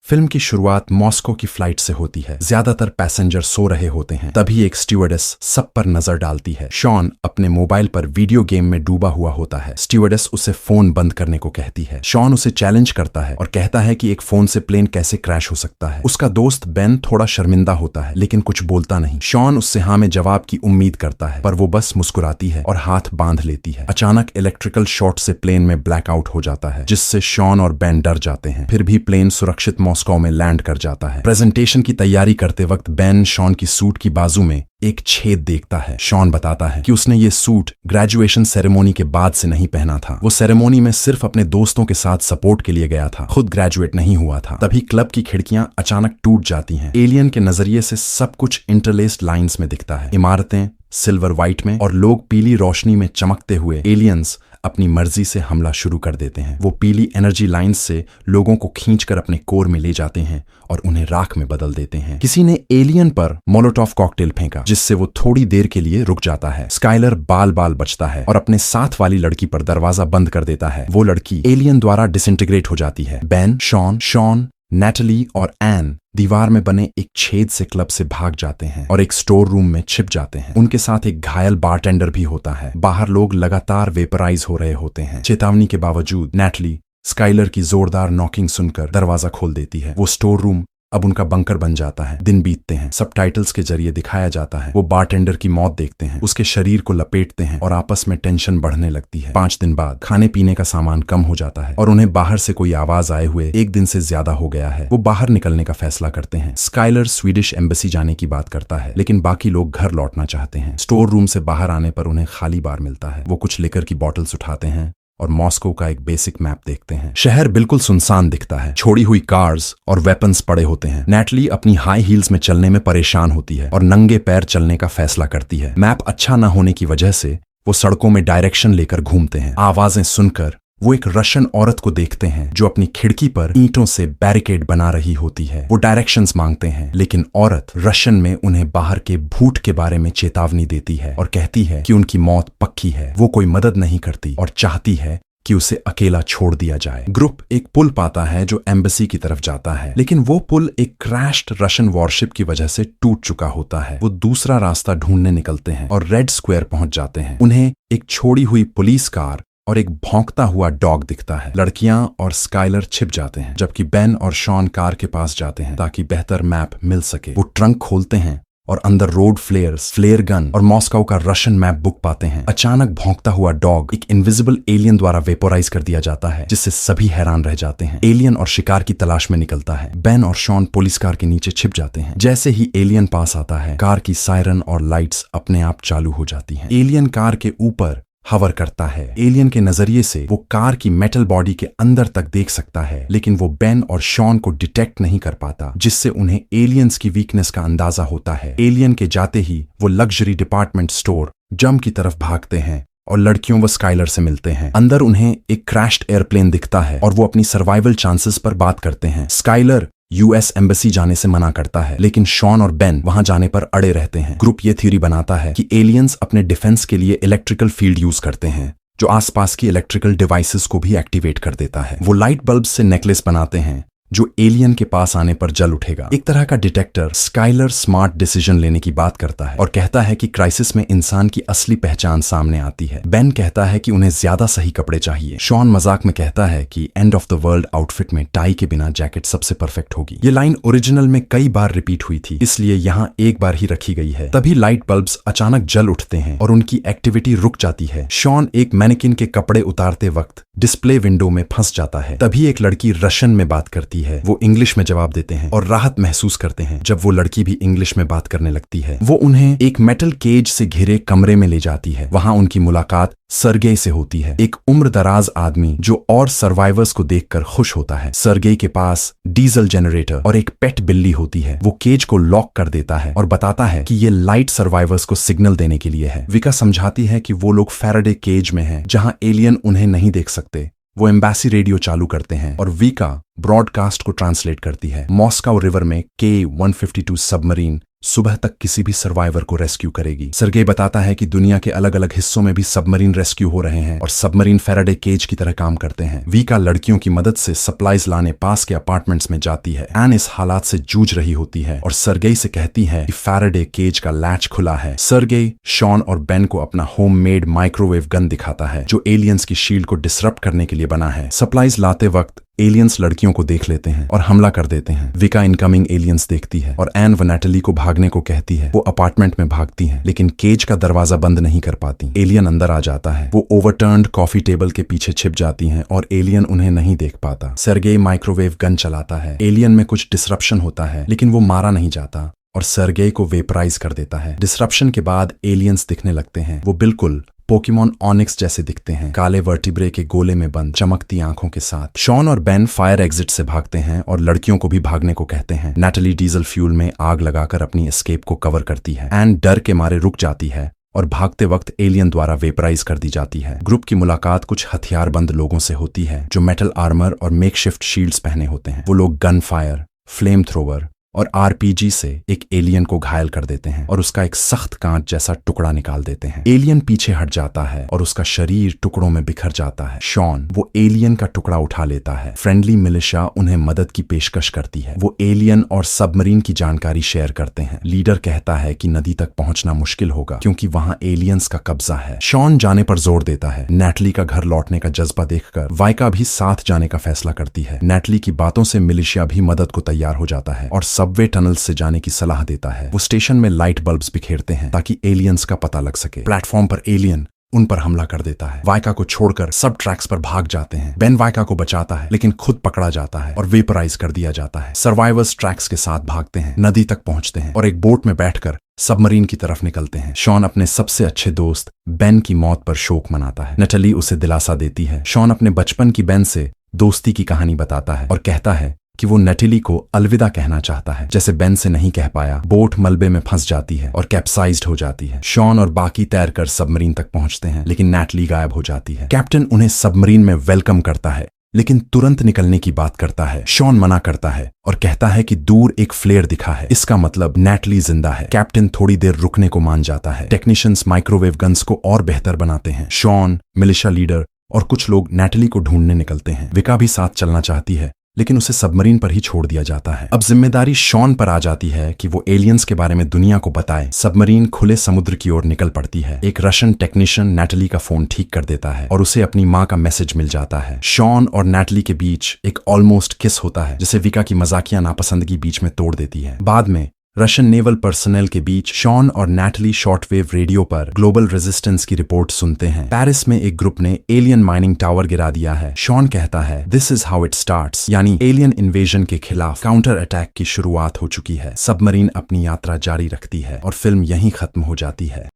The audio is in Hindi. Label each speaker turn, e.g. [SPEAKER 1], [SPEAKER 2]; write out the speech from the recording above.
[SPEAKER 1] फिल्म की शुरुआत मॉस्को की फ्लाइट से होती है। ज्यादातर पैसेंजर सो रहे होते हैं। तभी एक स्टीवर्डेस सब पर नजर डालती है। शॉन अपने मोबाइल पर वीडियो गेम में डूबा हुआ होता है। स्टीवर्डेस उसे फोन बंद करने को कहती है। शॉन उसे चैलेंज करता है और कहता है कि एक फोन से प्लेन कैसे क्रैश हो सकता है। उसका दोस्त बेन थोड़ा शर्मिंदा होता है लेकिन कुछ बोलता नहीं। शॉन उससे हाँ में जवाब की उम्मीद करता है पर वो बस मुस्कुराती है और हाथ बांध लेती है। अचानक इलेक्ट्रिकल शॉर्ट से प्लेन में ब्लैकआउट हो जाता है जिससे शॉन और बेन डर जाते हैं। फिर भी प्लेन सुरक्षित मॉस्को में लैंड कर जाता है। प्रेजेंटेशन की तैयारी करते वक्त बेन शॉन की सूट की बाजू में एक छेद देखता है। शॉन बताता है कि उसने ये सूट ग्रेजुएशन सेरेमोनी के बाद से नहीं पहना था। वो सेरेमोनी में सिर्फ अपने दोस्तों के साथ सपोर्ट के लिए गया था, खुद ग्रेजुएट नहीं हुआ था। तभी क्लब की खिड़कियां अचानक टूट जाती हैं। एलियन के नजरिए से सब कुछ इंटरलेस्ड लाइंस में दिखता है। इमारतें सिल्वर व्हाइट में और लोग पीली रोशनी में चमकते हुए। एलियंस अपनी मर्जी से हमला शुरू कर देते हैं। वो पीली एनर्जी लाइंस से लोगों को खींचकर अपने कोर में ले जाते हैं और उन्हें राख में बदल देते हैं। किसी ने एलियन पर मोलोटॉव कॉकटेल फेंका जिससे वो थोड़ी देर के लिए रुक जाता है। स्काइलर बाल बाल बचता है और अपने साथ वाली लड़की पर दरवाजा बंद कर देता है। वो लड़की एलियन द्वारा डिसइंटीग्रेट हो जाती है। बेन, शॉन, नैटली और एन दीवार में बने एक छेद से क्लब से भाग जाते हैं और एक स्टोर रूम में छिप जाते हैं। उनके साथ एक घायल बारटेंडर भी होता है। बाहर लोग लगातार वेपराइज हो रहे होते हैं। चेतावनी के बावजूद नैटली स्काइलर की जोरदार नॉकिंग सुनकर दरवाजा खोल देती है। वो स्टोर रूम अब उनका बंकर बन जाता है। दिन बीतते हैं। सबटाइटल्स के जरिए दिखाया जाता है। वो बारटेंडर की मौत देखते हैं, उसके शरीर को लपेटते हैं और आपस में टेंशन बढ़ने लगती है। 5 दिन बाद खाने पीने का सामान कम हो जाता है और उन्हें बाहर से कोई आवाज आए हुए 1 दिन से ज्यादा हो गया है। वो बाहर निकलने का फैसला करते हैं। स्काइलर स्वीडिश एम्बेसी जाने की बात करता है लेकिन बाकी लोग घर लौटना चाहते हैं। स्टोर रूम से बाहर आने पर उन्हें खाली बार मिलता है। वो कुछ लिकर की बॉटल्स उठाते हैं और मॉस्को का एक बेसिक मैप देखते हैं। शहर बिल्कुल सुनसान दिखता है। छोड़ी हुई कार्स और वेपन्स पड़े होते हैं। नैटली अपनी हाई हील्स में चलने में परेशान होती है और नंगे पैर चलने का फैसला करती है। मैप अच्छा न होने की वजह से वो सड़कों में डायरेक्शन लेकर घूमते हैं। आवाजें सुनकर वो एक रशियन औरत को देखते हैं जो अपनी खिड़की पर ईंटों से बैरिकेड बना रही होती है। वो डायरेक्शंस मांगते हैं लेकिन औरत रशियन में उन्हें बाहर के भूत के बारे में चेतावनी देती है और कहती है कि उनकी मौत पक्की है। वो कोई मदद नहीं करती और चाहती है कि उसे अकेला छोड़ दिया जाए। ग्रुप एक पुल पाता है जो एम्बेसी की तरफ जाता है लेकिन वो पुल एक क्रैश्ड रशियन वॉरशिप की वजह से टूट चुका होता है। वो दूसरा रास्ता ढूंढने निकलते हैं और रेड स्क्वायर पहुंच जाते हैं। उन्हें एक छोड़ी हुई पुलिस कार और एक भौंकता हुआ डॉग दिखता है। लड़कियां और स्काइलर छिप जाते हैं जबकि बेन और शॉन कार के पास जाते हैं ताकि बेहतर मैप मिल सके। वो ट्रंक खोलते हैं और अंदर रोड फ्लेयर्स, फ्लेयर गन और मॉस्को का रशियन मैप बुक पाते हैं। अचानक भौंकता हुआ डॉग एक इनविजिबल एलियन द्वारा वेपोराइज कर दिया जाता है जिससे सभी हैरान रह जाते हैं। एलियन और शिकार की तलाश में निकलता है। बेन और शॉन पुलिस कार के नीचे छिप जाते हैं। जैसे ही एलियन पास आता है कार की सायरन और लाइट्स अपने आप चालू हो जाती हैं। एलियन कार के ऊपर हवर करता है। एलियन के नजरिए से वो कार की मेटल बॉडी के अंदर तक देख सकता है लेकिन वो बेन और शॉन को डिटेक्ट नहीं कर पाता जिससे उन्हें एलियंस की वीकनेस का अंदाजा होता है। एलियन के जाते ही वो लग्जरी डिपार्टमेंट स्टोर जम की तरफ भागते हैं और लड़कियों व स्काइलर से मिलते हैं। अंदर उन्हें एक क्रैश्ड एयरप्लेन दिखता है और वो अपनी सर्वाइवल चांसेस पर बात करते हैं। स्काइलर यूएस एम्बेसी जाने से मना करता है लेकिन शॉन और बेन वहां जाने पर अड़े रहते हैं। ग्रुप ये थ्योरी बनाता है कि एलियंस अपने डिफेंस के लिए इलेक्ट्रिकल फील्ड यूज करते हैं जो आसपास की इलेक्ट्रिकल डिवाइसेस को भी एक्टिवेट कर देता है। वो लाइट बल्ब से नेकलेस बनाते हैं जो एलियन के पास आने पर जल उठेगा। एक तरह का डिटेक्टर। स्काइलर स्मार्ट डिसीजन लेने की बात करता है और कहता है कि क्राइसिस में इंसान की असली पहचान सामने आती है। बेन कहता है कि उन्हें ज्यादा सही कपड़े चाहिए। शॉन मजाक में कहता है कि end of the world outfit में टाई के बिना जैकेट सबसे परफेक्ट होगी। ये लाइन ओरिजिनल में कई बार रिपीट हुई थी इसलिए यहाँ एक बार ही रखी गई है। तभी लाइट बल्ब्स अचानक जल उठते हैं और उनकी एक्टिविटी रुक जाती है। शॉन एक मैनेकिन के कपड़े उतारते वक्त डिस्प्ले विंडो में फंस जाता है। तभी एक लड़की रशियन में बात करती है। वो इंग्लिश में जवाब देते हैं और राहत महसूस करते हैं जब वो लड़की भी इंग्लिश में बात करने लगती है। वो उन्हें एक मेटल केज से घिरे कमरे में ले जाती है। वहां उनकी मुलाकात सर्गेई से होती है, एक उम्रदराज आदमी जो और सर्वाइवर्स को देखकर खुश होता है। सर्गेई के पास डीजल जनरेटर और एक पेट बिल्ली होती है। वो केज को लॉक कर देता है और बताता है कि ये लाइट सर्वाइवर्स को सिग्नल देने के लिए है। विका समझाती है कि वो लोग फैराडे केज में हैं जहां एलियन उन्हें नहीं देख सकते। वो एम्बेसी रेडियो चालू करते हैं और विका ब्रॉडकास्ट को ट्रांसलेट करती है। मॉस्को रिवर में K-152 सबमरीन सुबह तक किसी भी सर्वाइवर को रेस्क्यू करेगी। सर्गेई बताता है कि दुनिया के अलग अलग हिस्सों में भी सबमरीन रेस्क्यू हो रहे हैं और सबमरीन फैराडे केज की तरह काम करते हैं। वीका लड़कियों की मदद से सप्लाईज लाने पास के अपार्टमेंट्स में जाती है। एन इस हालात से जूझ रही होती है और सर्गेई से कहती है कि फैराडे केज का लैच खुला है। सर्गेई शॉन और बेन को अपना होममेड माइक्रोवेव गन दिखाता है जो एलियंस की शील्ड को डिसरप्ट करने के लिए बना है। सप्लाईज लाते वक्त एलियंस लड़कियों को देख लेते हैं और हमला कर देते हैं। विका इनकमिंग एलियंस देखती है और एन व नैटली को भागने को कहती है। वो अपार्टमेंट में भागती हैं, लेकिन केज का दरवाजा बंद नहीं कर पाती। एलियन अंदर आ जाता है। वो ओवरटर्न्ड कॉफी टेबल के पीछे छिप जाती हैं और एलियन उन्हें नहीं देख पाता। सर्गेई माइक्रोवेव गन चलाता है। एलियन में कुछ डिसरप्शन होता है, लेकिन वो मारा नहीं जाता और सर्गेई को वेपराइज कर देता है। डिसरप्शन के बाद एलियंस दिखने लगते हैं। वो बिल्कुल पोकेमॉन ऑनिक्स जैसे दिखते हैं, काले वर्टिब्रे के गोले में बंद चमकती आंखों के साथ। शॉन और बेन फायर एग्जिट से भागते हैं और लड़कियों को भी भागने को कहते हैं। नैटली डीजल फ्यूल में आग लगाकर अपनी एस्केप को कवर करती है। एन डर के मारे रुक जाती है और भागते वक्त एलियन द्वारा वेपराइज कर दी जाती है। ग्रुप की मुलाकात कुछ हथियारबंद लोगों से होती है जो मेटल आर्मर और मेकशिफ्ट शील्ड्स पहने होते हैं। वो लोग गन फायर, फ्लेम थ्रोवर और आरपीजी से एक एलियन को घायल कर देते हैं और उसका एक सख्त कांच जैसा टुकड़ा निकाल देते हैं। एलियन पीछे हट जाता है और उसका शरीर टुकड़ों में बिखर जाता है। शॉन वो एलियन का टुकड़ा उठा लेता है। फ्रेंडली मिलिशिया उन्हें मदद की पेशकश करती है। वो एलियन और सबमरीन की जानकारी शेयर करते हैं। लीडर कहता है कि नदी तक पहुंचना मुश्किल होगा क्योंकि वहां एलियंस का कब्जा है। शॉन जाने पर जोर देता है। नैटली का घर लौटने का जज्बा देखकर वाइका भी साथ जाने का फैसला करती है। नैटली की बातों से मिलिशिया भी मदद को तैयार हो जाता है और सबवे टनल से जाने की सलाह देता है। वो स्टेशन में लाइट बल्ब्स बिखेरते हैं ताकि एलियंस का पता लग सके। प्लेटफॉर्म पर एलियन उन पर हमला कर देता है। वाइका को छोड़कर सब ट्रैक्स पर भाग जाते हैं। बेन वाइका को बचाता है लेकिन खुद पकड़ा जाता है और वेपराइज कर दिया जाता है। सर्वाइवर्स ट्रैक्स के साथ भागते हैं, नदी तक पहुंचते हैं और एक बोट में बैठकर सबमरीन की तरफ निकलते हैं। शॉन अपने सबसे अच्छे दोस्त बेन की मौत पर शोक मनाता है। नैटली उसे दिलासा देती है। शॉन अपने बचपन की बेन से दोस्ती की कहानी बताता है और कहता है कि वो नैटली को अलविदा कहना चाहता है, जैसे बेन से नहीं कह पाया। बोट मलबे में फंस जाती है और कैप्साइज्ड हो जाती है। शॉन और बाकी तैरकर सबमरीन तक पहुंचते हैं, लेकिन नैटली गायब हो जाती है। कैप्टन उन्हें सबमरीन में वेलकम करता है, लेकिन तुरंत निकलने की बात करता है। शॉन मना करता है और कहता है कि दूर एक फ्लेयर दिखा है, इसका मतलब नैटली जिंदा है। कैप्टन थोड़ी देर रुकने को मान जाता है। टेक्नीशियंस माइक्रोवेव गन्स को और बेहतर बनाते हैं। शॉन, मिलिशिया लीडर और कुछ लोग नैटली को ढूंढने निकलते हैं। विका भी साथ चलना चाहती है, लेकिन उसे सबमरीन पर ही छोड़ दिया जाता है। अब जिम्मेदारी शॉन पर आ जाती है कि वो एलियंस के बारे में दुनिया को बताए। सबमरीन खुले समुद्र की ओर निकल पड़ती है। एक रशियन टेक्नीशियन नैटली का फोन ठीक कर देता है और उसे अपनी माँ का मैसेज मिल जाता है। शॉन और नैटली के बीच एक ऑलमोस्ट किस होता है, जिसे विका की मजाकिया नापसंदगी बीच में तोड़ देती है। बाद में रशियन नेवल पर्सनल के बीच शॉन और नैटली शॉर्टवेव रेडियो पर ग्लोबल रेजिस्टेंस की रिपोर्ट सुनते हैं। पेरिस में एक ग्रुप ने एलियन माइनिंग टावर गिरा दिया है। शॉन कहता है this is how it starts, यानी एलियन इन्वेजन के खिलाफ काउंटर अटैक की शुरुआत हो चुकी है। सबमरीन अपनी यात्रा जारी रखती है और फिल्म यहीं खत्म हो जाती है।